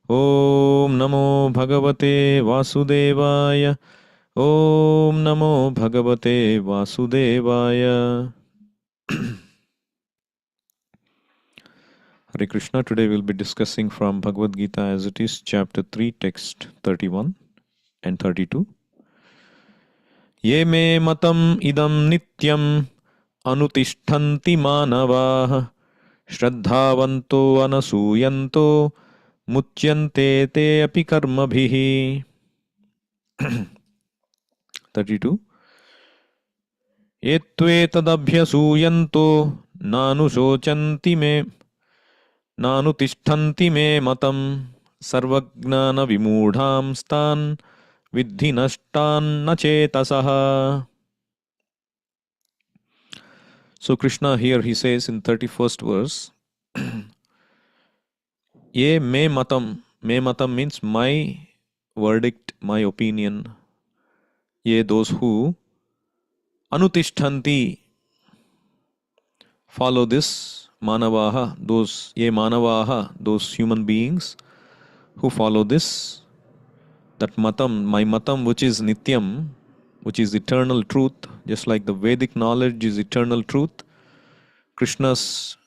Om Namo Bhagavate Vasudevaya. Om Namo Bhagavate Vasudevaya. Hare Krishna. Today we'll be discussing from Bhagavad Gita as it is, chapter 3, text 31 and 32. Ye me matam idam nityam anutishtanti manavaha shraddhavanto anasuyanto mutyante te api karmabhihi. 32. Etve tadabhyasuyanto nanusochanti me nanutishtanti me matam sarvagnana vimudham stan vidhi nashtan nachetasaha. So Krishna here he says in 31st verse, Ye me matam. Me matam means my verdict, my opinion. Ye those who anutishtanti follow this manavaha, those ye manavaha, those human beings who follow this, that matam, my matam, which is nityam, which is eternal truth, just like the Vedic knowledge is eternal truth, Krishna's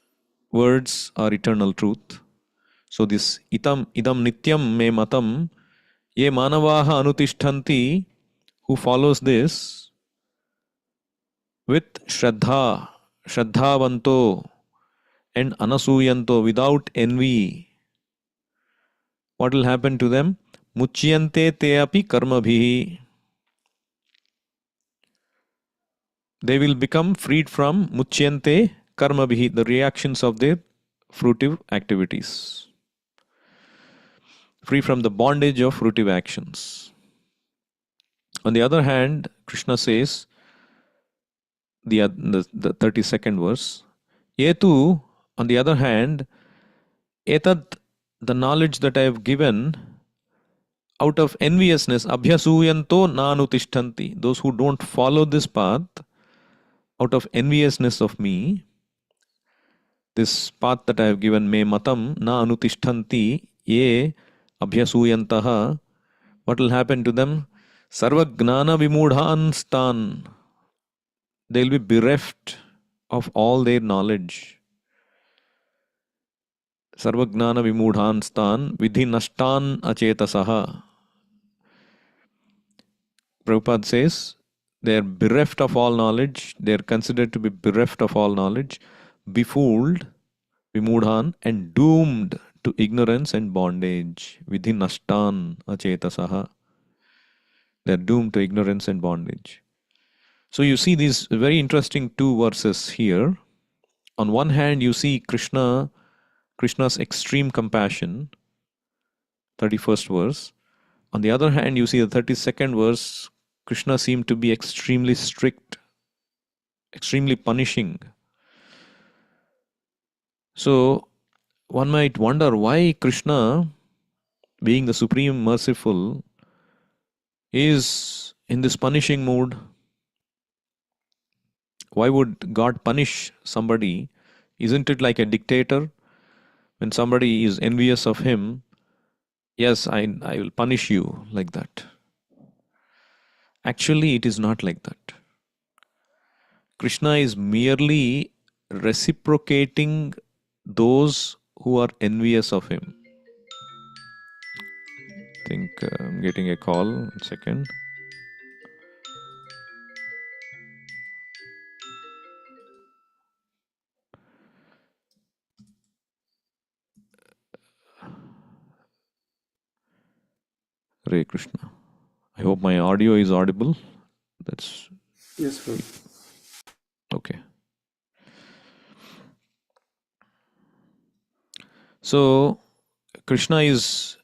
words are eternal truth. So this idam nityam me matam, ye manavaha anutishtanti, who follows this with shraddhavanto and anasuyanto, without envy, what will happen to them? Muchyante te api karmabhihi. They will become freed from muchyante karmabhihi, the reactions of their fruitive activities. Free from the bondage of fruitive actions. On the other hand, Krishna says, the 32nd verse, Yetu, on the other hand, etad, the knowledge that I have given, out of enviousness, abhyasuyanto nanutishtanti, those who don't follow this path, out of enviousness of me, this path that I have given, me matam na anutishtanti, ye abhyasuyantaha, what will happen to them? Sarvagnana vimudhan stan, they will be bereft of all their knowledge. Sarvagnana vimudhan stan vidhi nashtan achetasaha. Prabhupada says, they are bereft of all knowledge, they are considered to be bereft of all knowledge, befooled, vimudhan, and doomed to ignorance and bondage. Vidhi nashtan achetasaha. They are doomed to ignorance and bondage. So you see these very interesting two verses here. On one hand, you see Krishna's extreme compassion, 31st verse. On the other hand, you see the 32nd verse, Krishna seemed to be extremely strict, extremely punishing. So one might wonder why Krishna, being the supreme merciful, is in this punishing mood. Why would God punish somebody? Isn't it like a dictator? When somebody is envious of him, yes, I will punish you, like that. Actually, it is not like that. Krishna is merely reciprocating those who are envious of him. I think I'm getting a call. 1 second. Hare Krishna. I hope my audio is audible. That's Yes, sir. okay. So Krishna is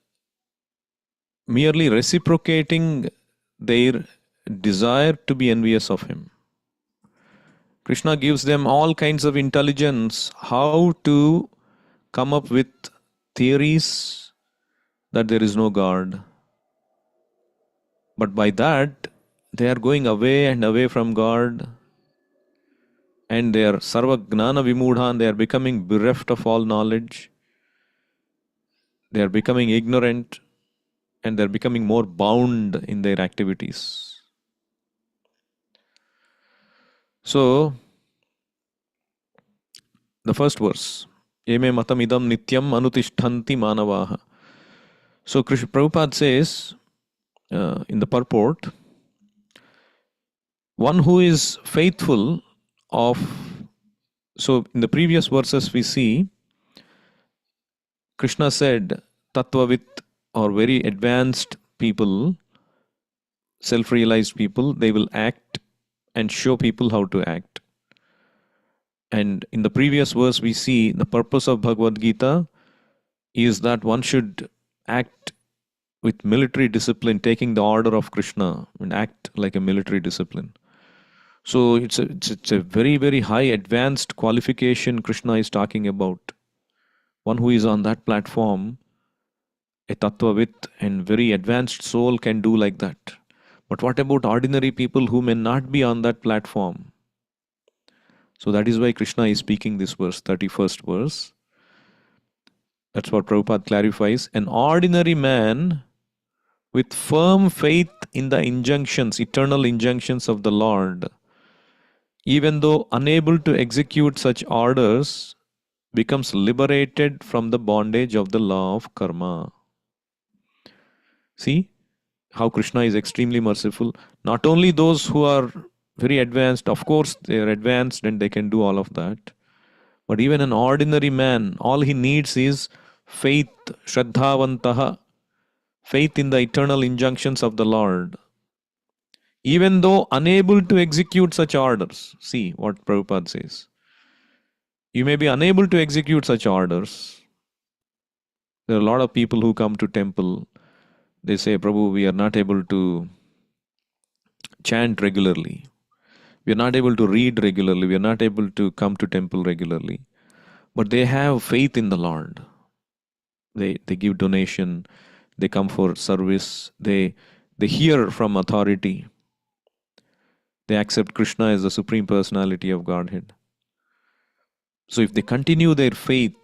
merely reciprocating their desire to be envious of him. Krishna gives them all kinds of intelligence how to come up with theories that there is no God. But by that, they are going away and away from God, and they are sarva gnana vimudhan, they are becoming bereft of all knowledge. They are becoming ignorant and they're becoming more bound in their activities. So, the first verse, Eme matam idam nityam anutishtanti manavaha. So, Krishna Prabhupada says in the purport, one who is faithful of, so in the previous verses we see, Krishna said, Tattvavit or very advanced people, self realized people, they will act and show people how to act. And in the previous verse, we see the purpose of Bhagavad Gita is that one should act with military discipline, taking the order of Krishna and act like a military discipline. So it's a very, very high advanced qualification Krishna is talking about. One who is on that platform, a tattvavit and very advanced soul can do like that. But what about ordinary people who may not be on that platform? So that is why Krishna is speaking this verse, 31st verse. That's what Prabhupada clarifies. An ordinary man with firm faith in the injunctions, eternal injunctions of the Lord, even though unable to execute such orders, becomes liberated from the bondage of the law of karma. See how Krishna is extremely merciful. Not only those who are very advanced, of course, they are advanced and they can do all of that. But even an ordinary man, all he needs is faith, shraddhavantaha, faith in the eternal injunctions of the Lord. Even though unable to execute such orders, see what Prabhupada says. You may be unable to execute such orders. There are a lot of people who come to temple. They say, Prabhu, we are not able to chant regularly. We are not able to read regularly. We are not able to come to temple regularly. But they have faith in the Lord. They give donation. They come for service. They hear from authority. They accept Krishna as the Supreme Personality of Godhead. So if they continue their faith,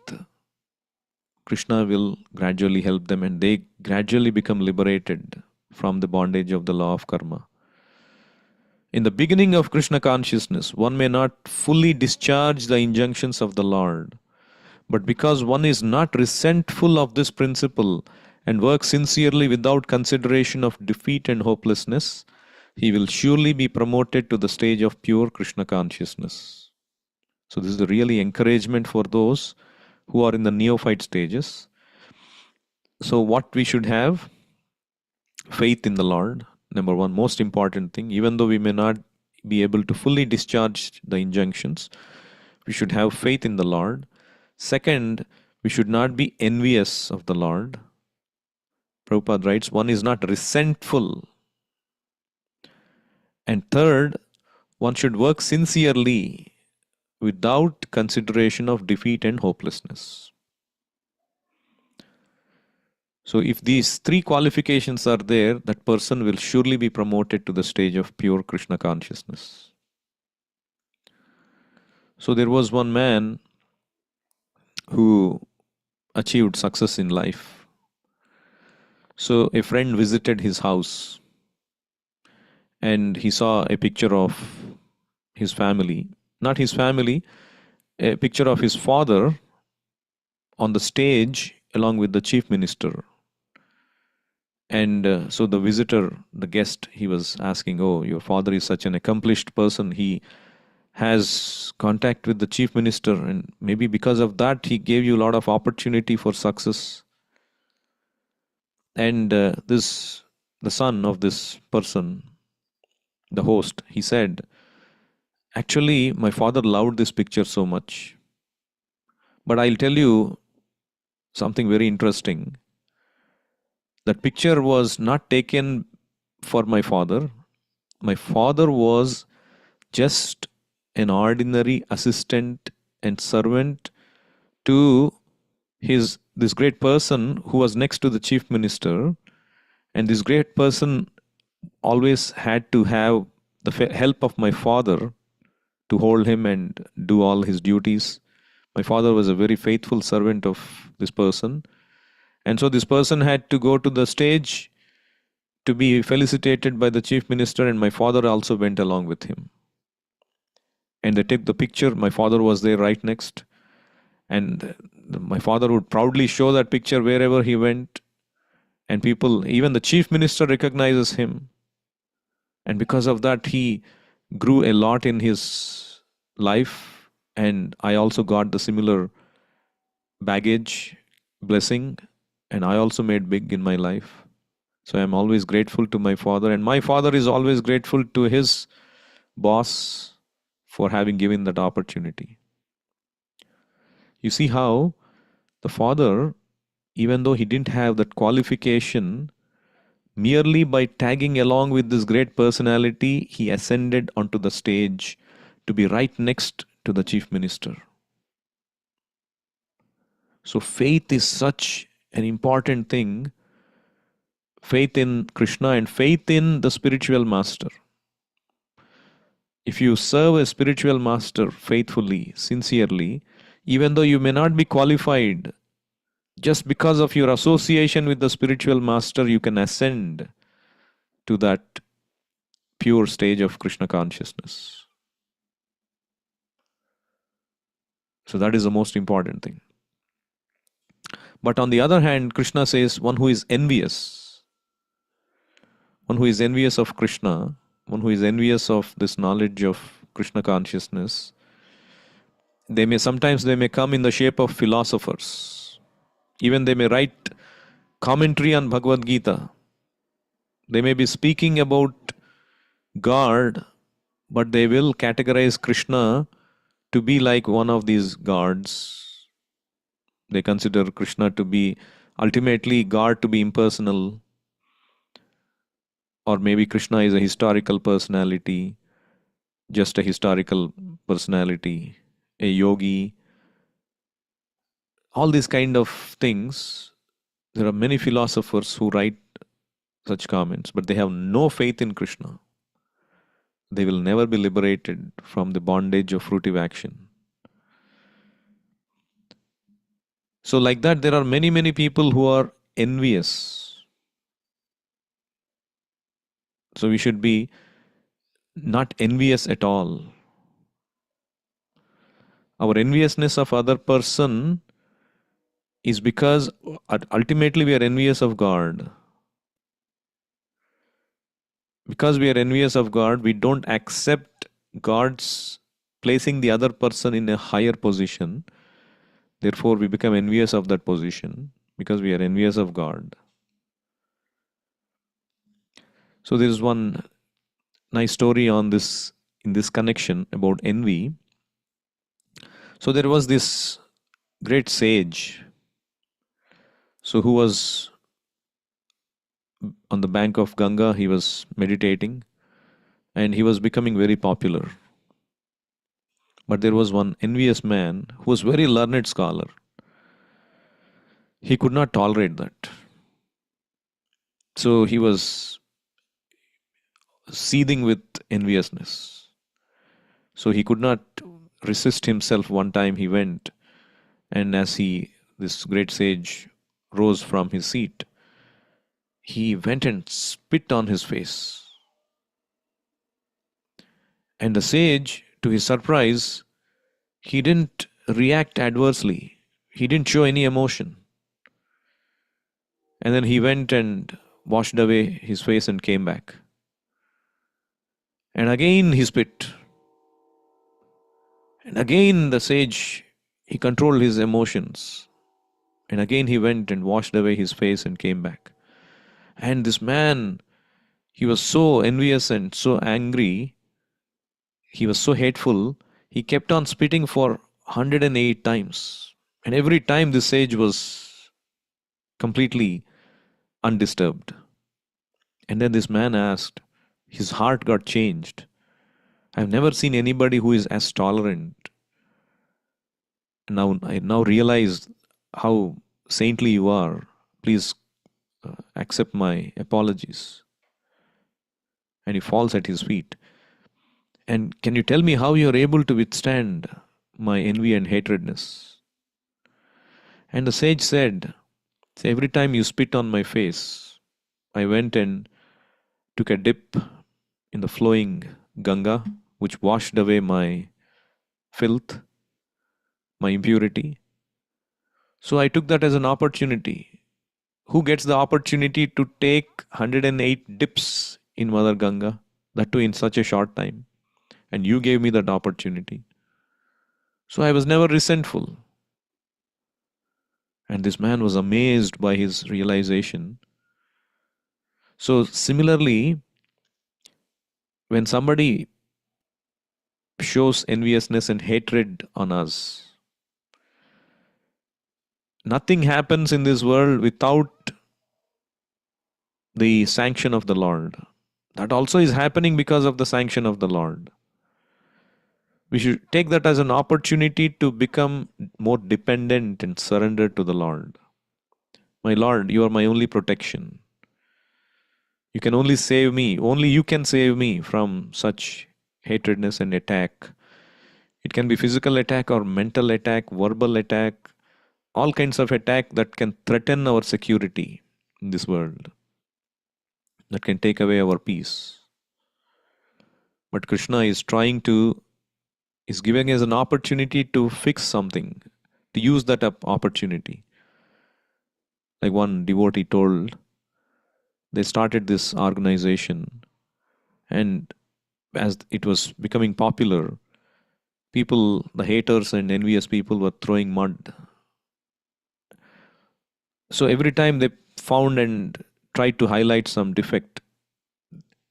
Krishna will gradually help them and they gradually become liberated from the bondage of the law of karma. In the beginning of Krishna consciousness, one may not fully discharge the injunctions of the Lord. But because one is not resentful of this principle and works sincerely without consideration of defeat and hopelessness, he will surely be promoted to the stage of pure Krishna consciousness. So this is the really encouragement for those who are in the neophyte stages. So what we should have? Faith in the Lord. Number one, most important thing. Even though we may not be able to fully discharge the injunctions, we should have faith in the Lord. Second, we should not be envious of the Lord. Prabhupada writes, one is not resentful. And third, one should work sincerely without consideration of defeat and hopelessness. So if these three qualifications are there, that person will surely be promoted to the stage of pure Krishna consciousness. So there was one man who achieved success in life. So a friend visited his house and he saw a picture of his family, not his family, a picture of his father on the stage along with the chief minister. And so the visitor, the guest, he was asking, oh, your father is such an accomplished person. He has contact with the chief minister and maybe because of that he gave you a lot of opportunity for success. And the son of this person, the host, he said, actually my father loved this picture so much. But I'll tell you something very interesting. That picture was not taken for my father. My father was just an ordinary assistant and servant to this great person who was next to the chief minister. And this great person always had to have the help of my father to hold him and do all his duties. My father was a very faithful servant of this person. And so this person had to go to the stage to be felicitated by the chief minister, and my father also went along with him. And they took the picture. My father was there right next. And my father would proudly show that picture wherever he went. And people, even the chief minister recognizes him. And because of that, he grew a lot in his life. And I also got the similar baggage, blessing, and I also made big in my life. So I'm always grateful to my father, and my father is always grateful to his boss for having given that opportunity. You see how the father, even though he didn't have that qualification, merely by tagging along with this great personality, he ascended onto the stage to be right next to the chief minister. So faith is such an important thing. Faith in Krishna and faith in the spiritual master. If you serve a spiritual master faithfully, sincerely, even though you may not be qualified, just because of your association with the spiritual master, you can ascend to that pure stage of Krishna consciousness. So that is the most important thing. But on the other hand, Krishna says one who is envious, one who is envious of Krishna, one who is envious of this knowledge of Krishna consciousness, they may come in the shape of philosophers. Even they may write commentary on Bhagavad Gita. They may be speaking about God, but they will categorize Krishna to be like one of these gods. They consider Krishna to be ultimately God, to be impersonal, or maybe Krishna is a historical personality, just a historical personality, a yogi, all these kind of things. There are many philosophers who write such comments, but they have no faith in Krishna. They will never be liberated from the bondage of fruitive action. So, like that, there are many, many people who are envious. So, we should be not envious at all. Our enviousness of other person is because ultimately we are envious of God. Because we are envious of God, we don't accept God's placing the other person in a higher position. Therefore, we become envious of that position because we are envious of God. So, there is one nice story on this, in this connection, about envy. So, there was this great sage, so who was on the bank of Ganga. He was meditating and he was becoming very popular. But there was one envious man who was very learned scholar. He could not tolerate that. So he was seething with enviousness. So he could not resist himself. One time he went, and as this great sage rose from his seat, he went and spit on his face. And the sage, to his surprise, he didn't react adversely. He didn't show any emotion. And then he went and washed away his face and came back. And again he spit. And again the sage, he controlled his emotions. And again he went and washed away his face and came back. And this man, he was so envious and so angry. He was so hateful. He kept on spitting for 108 times. And every time the sage was completely undisturbed. And then this man asked, his heart got changed. I've never seen anybody who is as tolerant. Now I now realize how saintly you are. Please accept my apologies. And he falls at his feet. And can you tell me how you are able to withstand my envy and hatredness? And the sage said, So every time you spit on my face, I went and took a dip in the flowing Ganga, which washed away my filth, my impurity. So I took that as an opportunity. Who gets the opportunity to take 108 dips in Mother Ganga? That too in such a short time. And you gave me that opportunity. So I was never resentful. And this man was amazed by his realization. So similarly, when somebody shows enviousness and hatred on us, nothing happens in this world without the sanction of the Lord. That also is happening because of the sanction of the Lord. We should take that as an opportunity to become more dependent and surrender to the Lord. My Lord, you are my only protection. You can only save me. Only you can save me from such hatredness and attack. It can be physical attack or mental attack, verbal attack, all kinds of attack that can threaten our security in this world, that can take away our peace. But Krishna is giving us an opportunity to fix something, to use that opportunity. Like one devotee told, they started this organization, and as it was becoming popular, people, the haters and envious people, were throwing mud. So every time they found and tried to highlight some defect,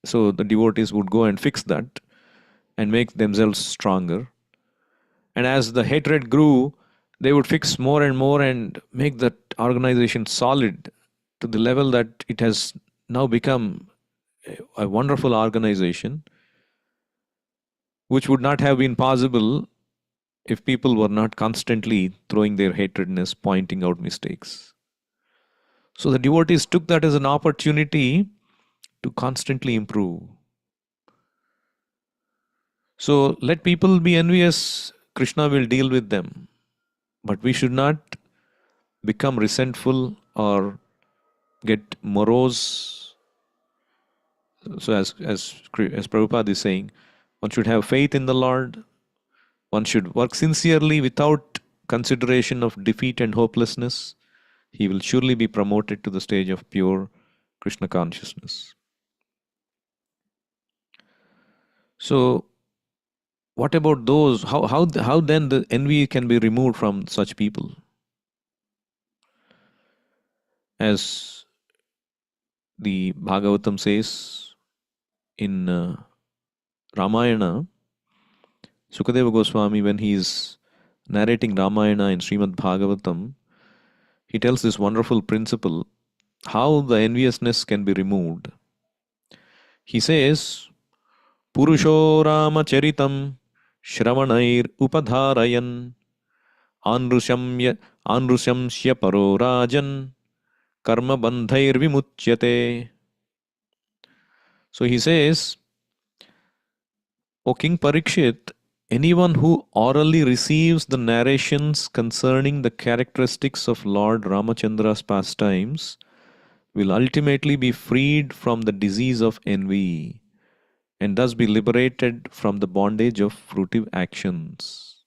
so the devotees would go and fix that and make themselves stronger. And as the hatred grew, they would fix more and more and make that organization solid to the level that it has now become a wonderful organization, which would not have been possible if people were not constantly throwing their hatredness, pointing out mistakes. So the devotees took that as an opportunity to constantly improve. So let people be envious, Krishna will deal with them. But we should not become resentful or get morose. So as Prabhupada is saying, one should have faith in the Lord. One should work sincerely without consideration of defeat and hopelessness. He will surely be promoted to the stage of pure Krishna consciousness. So, what about those? How then the envy can be removed from such people? As the Bhagavatam says in Ramayana, Sukadeva Goswami, when he is narrating Ramayana in Srimad Bhagavatam, he tells this wonderful principle how the enviousness can be removed. He says, Purusho Rama Charitam Shravanair Upadharayan Anrushamya Anrushamsya Paro Rajan Karma Bandhair Vimuchyate. So he says, O King Parikshit, anyone who orally receives the narrations concerning the characteristics of Lord Ramachandra's pastimes will ultimately be freed from the disease of envy and thus be liberated from the bondage of fruitive actions.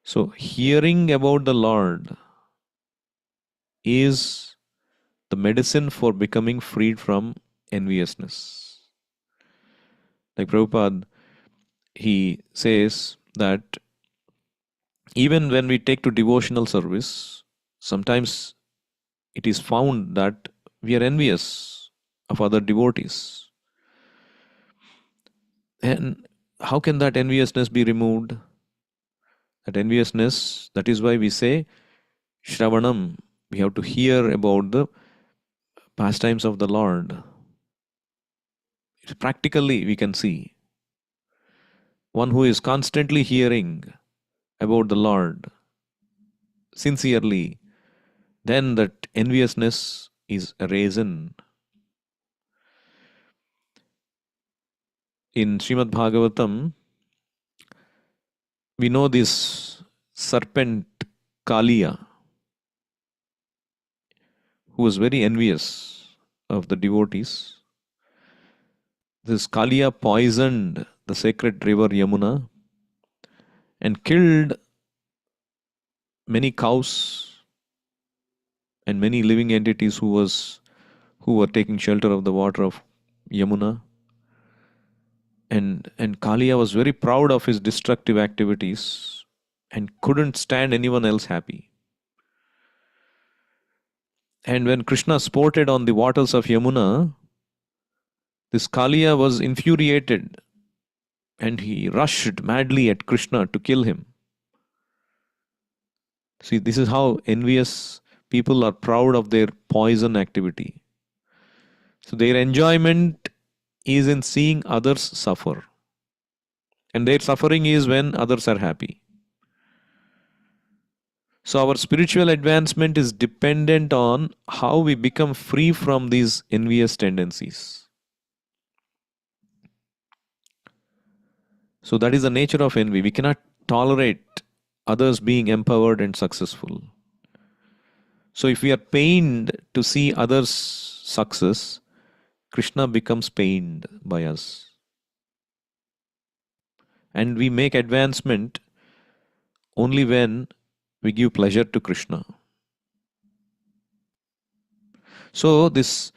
So, hearing about the Lord is the medicine for becoming freed from enviousness. Like Prabhupada, he says that even when we take to devotional service, sometimes it is found that we are envious of other devotees. And how can that enviousness be removed? That enviousness, that is why we say Shravanam, we have to hear about the pastimes of the Lord. Practically, we can see one who is constantly hearing about the Lord sincerely, then that enviousness is arisen. In Srimad Bhagavatam, we know this serpent Kaliya. who was very envious of the devotees. This Kaliya poisoned the sacred river Yamuna and killed many cows and many living entities who were taking shelter of the water of Yamuna. And Kaliya was very proud of his destructive activities and couldn't stand anyone else happy. And when Krishna sported on the waters of Yamuna, this Kaliya was infuriated and he rushed madly at Krishna to kill him. See, this is how envious people are proud of their poison activity. So their enjoyment is in seeing others suffer. And their suffering is when others are happy. So our spiritual advancement is dependent on how we become free from these envious tendencies. So that is the nature of envy. We cannot tolerate others being empowered and successful. So if we are pained to see others' success, Krishna becomes pained by us. And we make advancement only when we give pleasure to Krishna. So this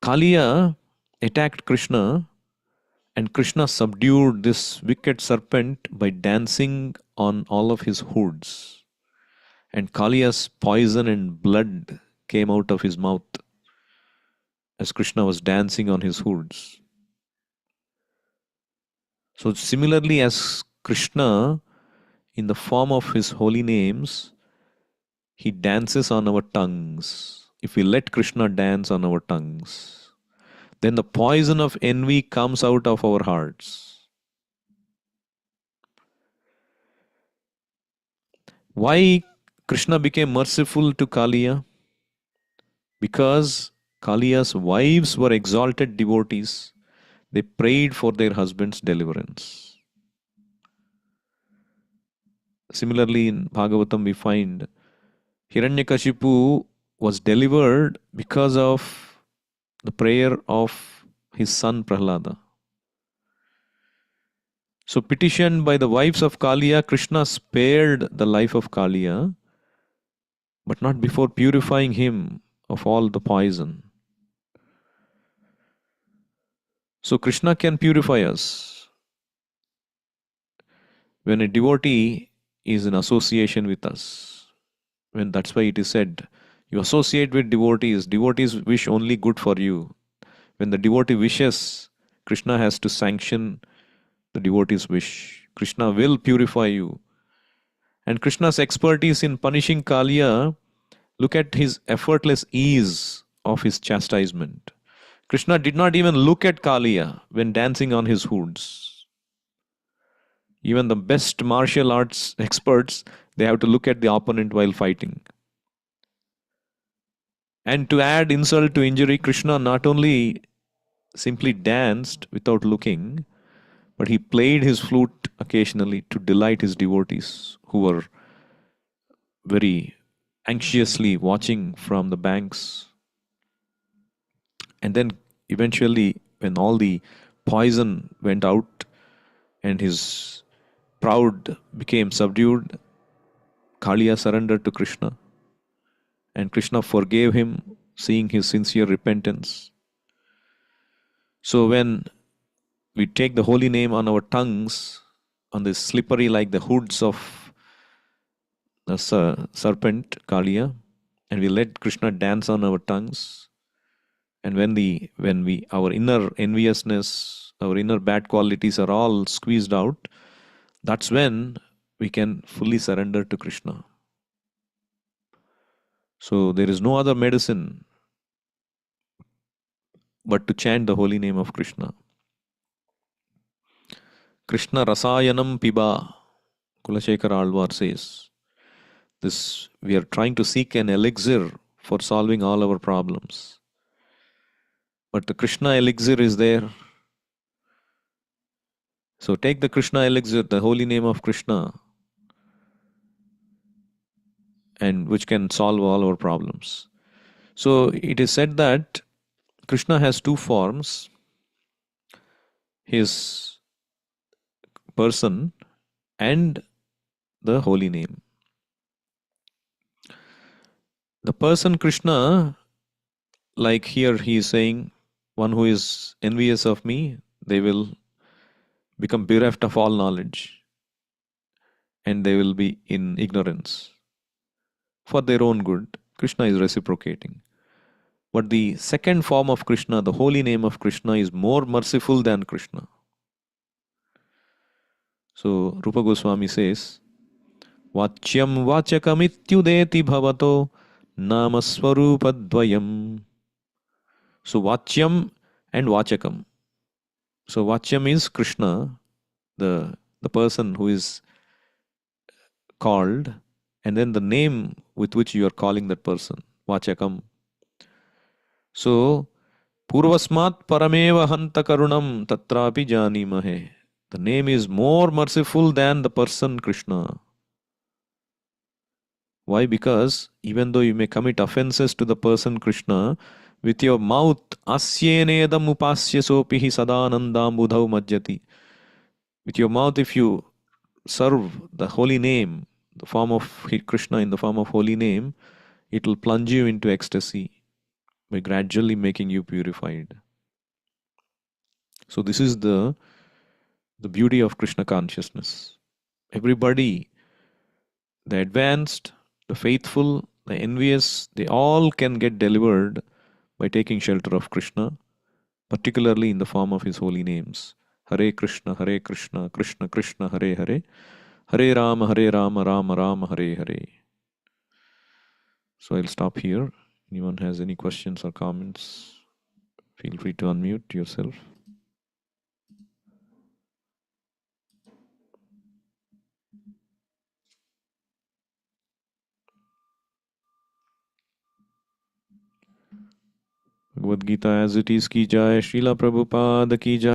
Kaliya attacked Krishna, and Krishna subdued this wicked serpent by dancing on all of his hoods. And Kaliya's poison and blood came out of his mouth as Krishna was dancing on his hoods. So similarly, as Krishna, in the form of his holy names, he dances on our tongues. If we let Krishna dance on our tongues, then the poison of envy comes out of our hearts. Why Krishna became merciful to Kaliya? Because Kaliya's wives were exalted devotees. They prayed for their husband's deliverance. Similarly, in Bhagavatam, we find Hiranyakashipu was delivered because of the prayer of his son Prahlada. So, petitioned by the wives of Kaliya, Krishna spared the life of Kaliya, but not before purifying him of all the poison. So, Krishna can purify us when a devotee is in association with us. When that's why it is said, you associate with devotees, devotees wish only good for you. When the devotee wishes, Krishna has to sanction the devotee's wish. Krishna will purify you. And Krishna's expertise in punishing Kaliya, look at his effortless ease of his chastisement. Krishna did not even look at Kaliya when dancing on his hoods. Even the best martial arts experts, they have to look at the opponent while fighting. And to add insult to injury, Krishna not only simply danced without looking, but he played his flute occasionally to delight his devotees who were very anxiously watching from the banks. And then eventually, when all the poison went out and his pride became subdued, Kaliya surrendered to Krishna. And Krishna forgave him, seeing his sincere repentance. So when we take the holy name on our tongues, on this slippery like the hoods of the serpent, Kaliya, and we let Krishna dance on our tongues, and when our inner enviousness, our inner bad qualities are all squeezed out, that's when we can fully surrender to Krishna. So there is no other medicine but to chant the holy name of Krishna. Krishna Rasayanam Piba, Kulashekara Alvar says. This, we are trying to seek an elixir for solving all our problems. But the Krishna elixir is there. So take the Krishna elixir, the holy name of Krishna, and which can solve all our problems. So it is said that Krishna has two forms, his person and the holy name. The person Krishna, like here he is saying, one who is envious of me, they will become bereft of all knowledge and they will be in ignorance for their own good. Krishna is reciprocating. But the second form of Krishna, the holy name of Krishna, is more merciful than Krishna. So Rupa Goswami says, Vachyam vachakamityudeti bhavato namaswarupadvayam. So Vachyam and Vachakam. So Vachyam is Krishna, the person who is called, and then the name with which you are calling that person, Vachakam. So Purvasmat parameva hanta karunam tatrapi janimahe. The name is more merciful than the person Krishna. Why? Because even though you may commit offenses to the person Krishna, with your mouth, asyenedam upasya sopihi sadanandam budhau majjati. With your mouth, if you serve the holy name, the form of Krishna in the form of holy name, it will plunge you into ecstasy by gradually making you purified. So this is the beauty of Krishna consciousness. Everybody, the advanced, the faithful, the envious, they all can get delivered by taking shelter of Krishna, particularly in the form of his holy names. Hare Krishna, Krishna Krishna, Hare Hare, Hare Rama, Rama Rama, Hare Hare. So I'll stop here. Anyone has any questions or comments? Feel free to unmute yourself. Bhagavad Gita as it is ki jai, Srila Prabhupada ki jai.